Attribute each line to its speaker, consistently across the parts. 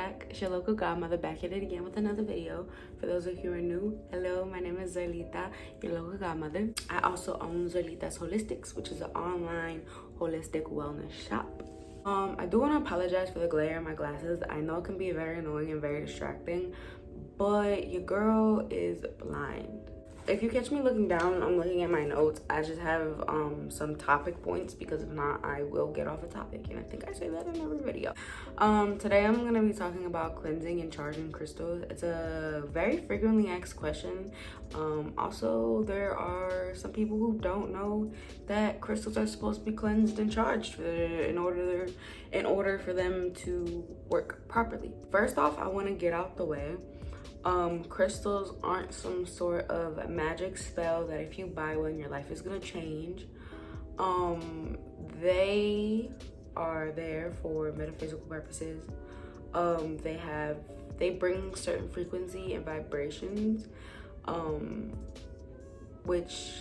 Speaker 1: back. It's your local godmother back at it again with another video. For those of you who are new, hello, my name is Zoilita, your local godmother. I also own 𝕤𝕤𝕤𝕤, which is an online holistic wellness shop. I do want to apologize for the glare in my glasses. I know it can be very annoying and very distracting, but your girl is blind. If you catch me looking down, I'm looking at my notes. I just have some topic points, because if not, I will get off a topic, and I think I say that in every video. Today I'm gonna be talking about cleansing and charging crystals. It's a very frequently asked question. Also, there are some people who don't know that crystals are supposed to be cleansed and charged in order for them to work properly. First off, I want to get out the way. Crystals aren't some sort of magic spell that if you buy one, your life is gonna change. They are there for metaphysical purposes. They bring certain frequency and vibrations, which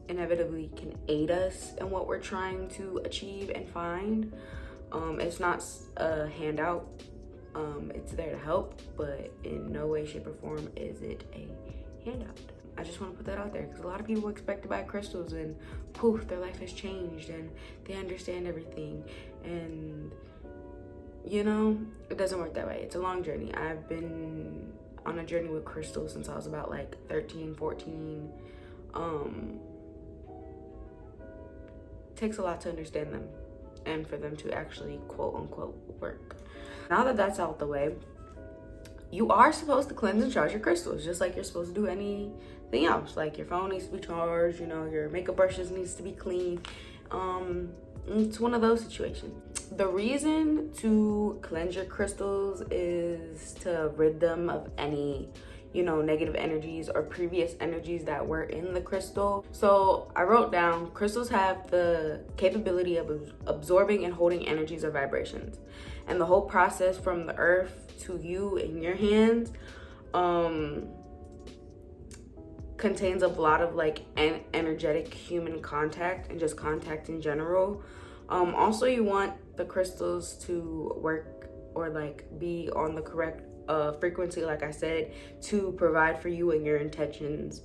Speaker 1: inevitably can aid us in what we're trying to achieve and find. It's not a handout. It's there to help, but in no way, shape, or form is it a handout. I just want to put that out there, because a lot of people expect to buy crystals and poof, their life has changed and they understand everything. And you know, it doesn't work that way. It's a long journey. I've been on a journey with crystals since I was about like 13, 14. Takes a lot to understand them and for them to actually quote unquote work. Now that that's out the way, you are supposed to cleanse and charge your crystals, just like you're supposed to do anything else. Like your phone needs to be charged, you know, your makeup brushes needs to be clean. It's one of those situations. The reason to cleanse your crystals is to rid them of any, you know, negative energies or previous energies that were in the crystal. So I wrote down, crystals have the capability of absorbing and holding energies or vibrations. And the whole process from the earth to you in your hands contains a lot of like energetic human contact and just contact in general. Also, you want the crystals to work or like be on the correct frequency, like I said, to provide for you and your intentions.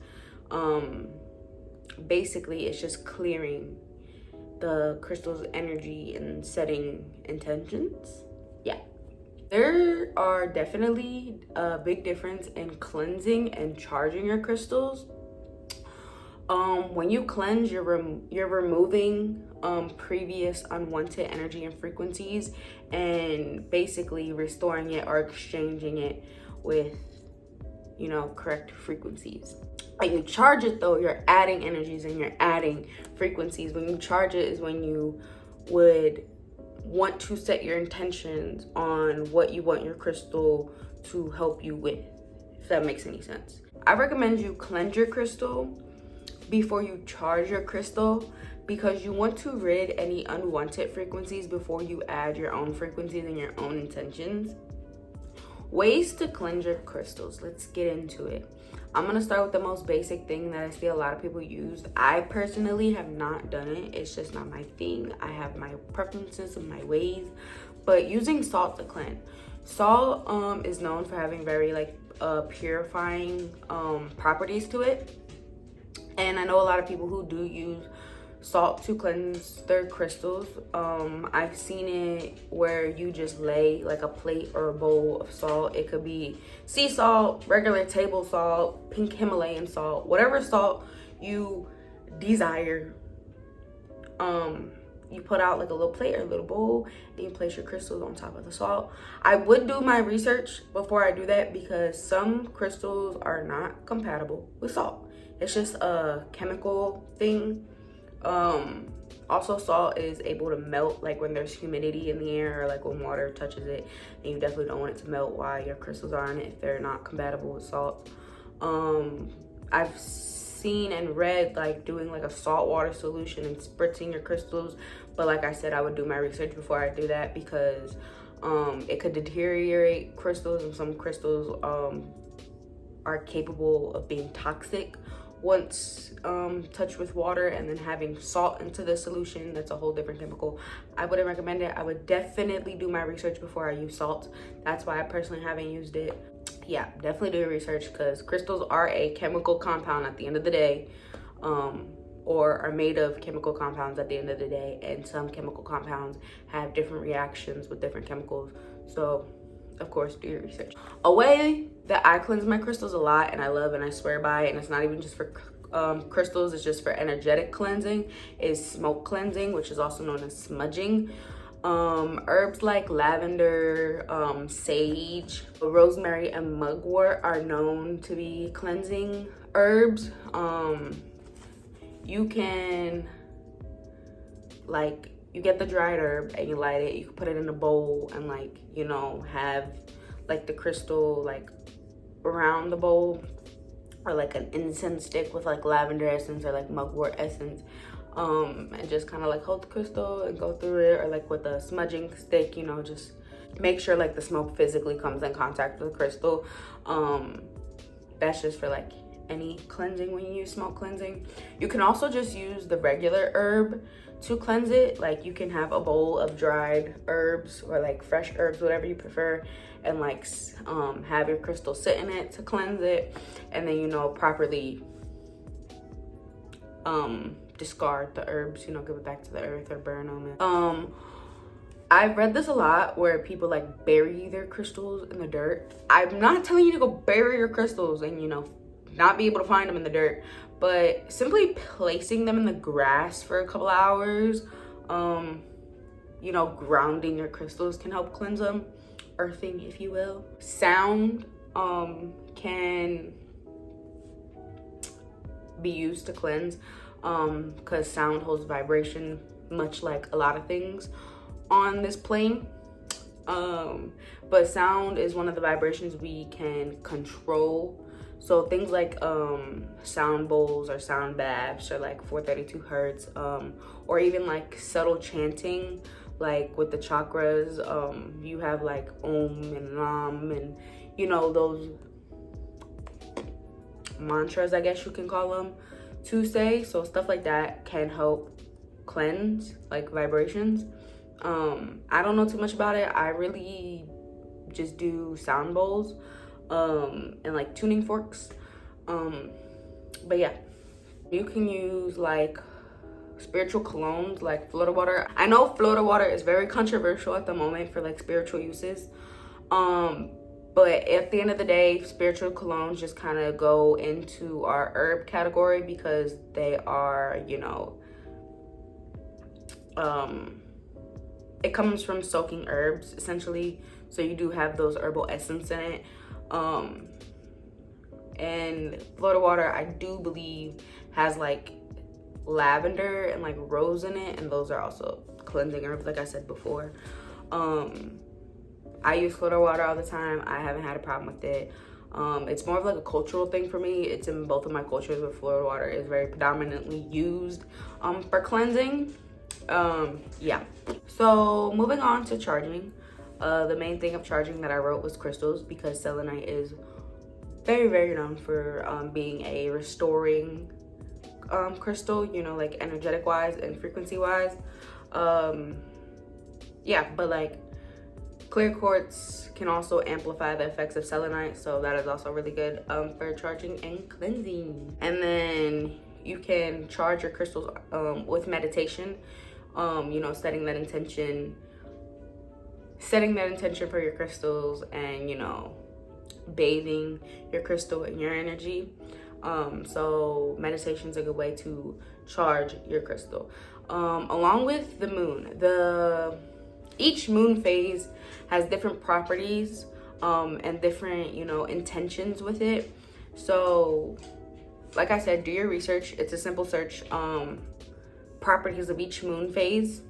Speaker 1: Basically, it's just clearing the crystal's energy and setting intentions. Yeah, there are definitely a big difference in cleansing and charging your crystals. When you cleanse, you're removing previous unwanted energy and frequencies and basically restoring it or exchanging it with, you know, correct frequencies. When you charge it though, you're adding energies and you're adding frequencies. When you charge it is when you would want to set your intentions on what you want your crystal to help you with, if that makes any sense. I recommend you cleanse your crystal before you charge your crystal, because you want to rid any unwanted frequencies before you add your own frequencies and your own intentions. Ways to cleanse your crystals. Let's get into it. I'm gonna start with the most basic thing that I see a lot of people use. I personally have not done it. It's just not my thing. I have my preferences and my ways, but using salt to cleanse. Salt is known for having very like purifying properties to it. And I know a lot of people who do use salt to cleanse their crystals. I've seen it where you just lay like a plate or a bowl of salt. It could be sea salt, regular table salt, pink Himalayan salt, whatever salt you desire. You put out like a little plate or a little bowl and you place your crystals on top of the salt. I would do my research before I do that, because some crystals are not compatible with salt. It's just a chemical thing. Also, salt is able to melt like when there's humidity in the air or like when water touches it, and you definitely don't want it to melt while your crystals are in it if they're not compatible with salt. I've seen and read like doing like a salt water solution and spritzing your crystals, but like I said, I would do my research before I do that, because it could deteriorate crystals, and some crystals are capable of being toxic once touched with water and then having salt into the solution, that's a whole different chemical. I wouldn't recommend it. I would definitely do my research before I use salt. That's why I personally haven't used it. Yeah, definitely do your research, because crystals are a chemical compound at the end of the day, or are made of chemical compounds at the end of the day, and some chemical compounds have different reactions with different chemicals. So of course, do your research. A way that I cleanse my crystals a lot, and I love and I swear by, and it's not even just for crystals, it's just for energetic cleansing, is smoke cleansing, which is also known as smudging. Herbs like lavender, sage, rosemary, and mugwort are known to be cleansing herbs. You can, like, you get the dried herb and you light it. You can put it in a bowl and, like, you know, have like the crystal like around the bowl, or like an incense stick with like lavender essence or like mugwort essence, and just kind of like hold the crystal and go through it, or like with a smudging stick, you know, just make sure like the smoke physically comes in contact with the crystal. That's just for like any cleansing when you use smoke cleansing. You can also just use the regular herb to cleanse it. Like, you can have a bowl of dried herbs or like fresh herbs, whatever you prefer, and like have your crystal sit in it to cleanse it, and then, you know, properly discard the herbs, you know, give it back to the earth or burn them. I've read this a lot where people like bury their crystals in the dirt. I'm not telling you to go bury your crystals and, you know, not be able to find them in the dirt, but simply placing them in the grass for a couple hours, you know, grounding your crystals can help cleanse them, earthing, if you will. Sound can be used to cleanse, because sound holds vibration, much like a lot of things on this plane. But sound is one of the vibrations we can control. So things like sound bowls or sound baths, or like 432 hertz, or even like subtle chanting, like with the chakras. You have like Om and Nam, and, you know, those mantras, I guess you can call them, to say. So stuff like that can help cleanse, like vibrations. I don't know too much about it. I really just do sound bowls and like tuning forks. But yeah, you can use like spiritual colognes like Florida water. I know Florida water is very controversial at the moment for like spiritual uses, but at the end of the day, spiritual colognes just kind of go into our herb category, because they are, you know, it comes from soaking herbs essentially, so you do have those herbal essence in it. And Florida water, I do believe, has like lavender and like rose in it, and those are also cleansing herbs, like I said before. I use Florida water all the time. I haven't had a problem with it. It's more of like a cultural thing for me. It's in both of my cultures, where Florida water is very predominantly used for cleansing. Yeah, so moving on to charging. The main thing of charging that I wrote was crystals, because selenite is very, very known for being a restoring crystal, you know, like energetic wise and frequency wise. Yeah, but like clear quartz can also amplify the effects of selenite, so that is also really good for charging and cleansing. And then you can charge your crystals with meditation, you know, setting that intention for your crystals, and, you know, bathing your crystal in your energy. So meditation is a good way to charge your crystal. Along with the moon, each moon phase has different properties and different, you know, intentions with it. So like I said, do your research. It's a simple search, properties of each moon phase,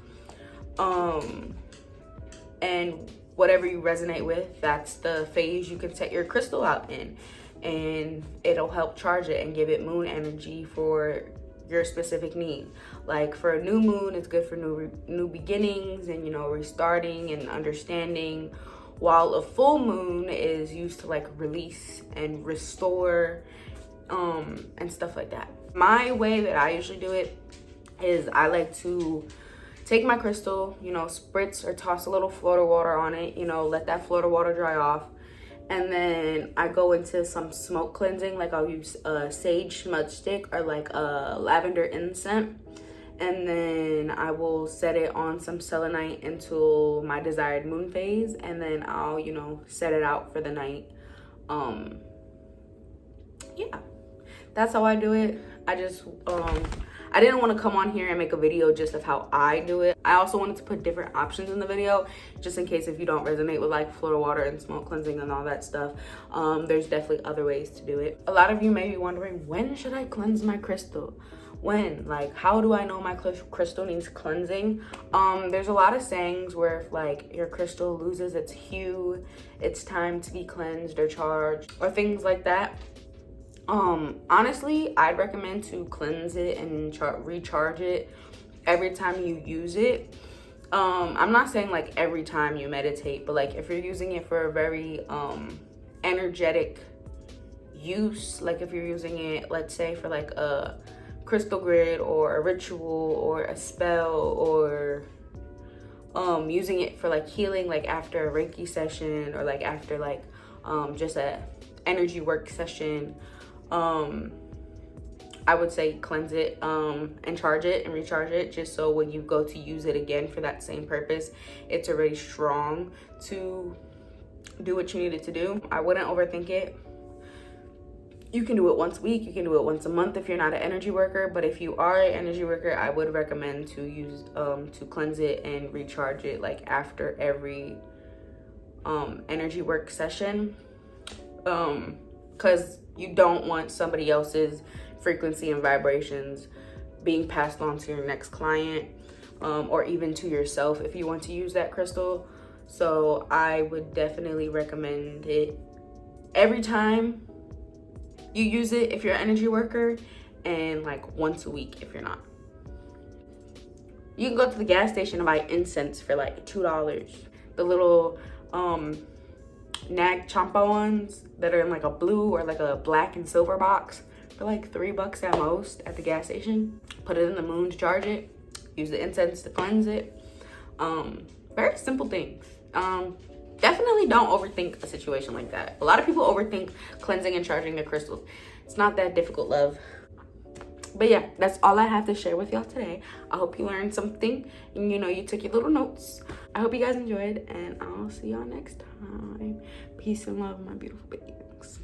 Speaker 1: and whatever you resonate with, that's the phase you can set your crystal out in, and it'll help charge it and give it moon energy for your specific need. Like for a new moon, it's good for new beginnings and, you know, restarting and understanding, while a full moon is used to like release and restore and stuff like that. My way that I usually do it is I like to take my crystal, you know, spritz or toss a little Florida water on it, you know, let that Florida water dry off. And then I go into some smoke cleansing, like I'll use a sage smudge stick or like a lavender incense. And then I will set it on some selenite until my desired moon phase. And then I'll, you know, set it out for the night. Yeah, that's how I do it. I just, I didn't want to come on here and make a video just of how I do it. I also wanted to put different options in the video, just in case if you don't resonate with like Florida water and smoke cleansing and all that stuff. There's definitely other ways to do it. A lot of you may be wondering, when should I cleanse my crystal? When? Like, how do I know my crystal needs cleansing? There's a lot of sayings where if like your crystal loses its hue, it's time to be cleansed or charged or things like that. Honestly, I'd recommend to cleanse it and recharge it every time you use it. I'm not saying like every time you meditate, but like if you're using it for a very energetic use, like if you're using it, let's say for like a crystal grid or a ritual or a spell, or using it for like healing, like after a Reiki session or like after like just a energy work session, I would say cleanse it and charge it and recharge it, just so when you go to use it again for that same purpose, it's already strong to do what you need it to do. I wouldn't overthink it. You can do it once a week, you can do it once a month if you're not an energy worker, but if you are an energy worker, I would recommend to use to cleanse it and recharge it like after every energy work session, because you don't want somebody else's frequency and vibrations being passed on to your next client, or even to yourself if you want to use that crystal. So I would definitely recommend it every time you use it if you're an energy worker, and like once a week if you're not. You can go to the gas station and buy incense for like $2. The little nag champa ones that are in like a blue or like a black and silver box for like $3 at most at the gas station. Put it in the moon to charge it. Use the incense to cleanse it. Very simple things. Definitely don't overthink a situation like that. A lot of people overthink cleansing and charging their crystals. It's not that difficult, love. But yeah, that's all I have to share with y'all today. I hope you learned something and you know, you took your little notes. I hope you guys enjoyed, and I'll see y'all next time. Peace and love, my beautiful beings.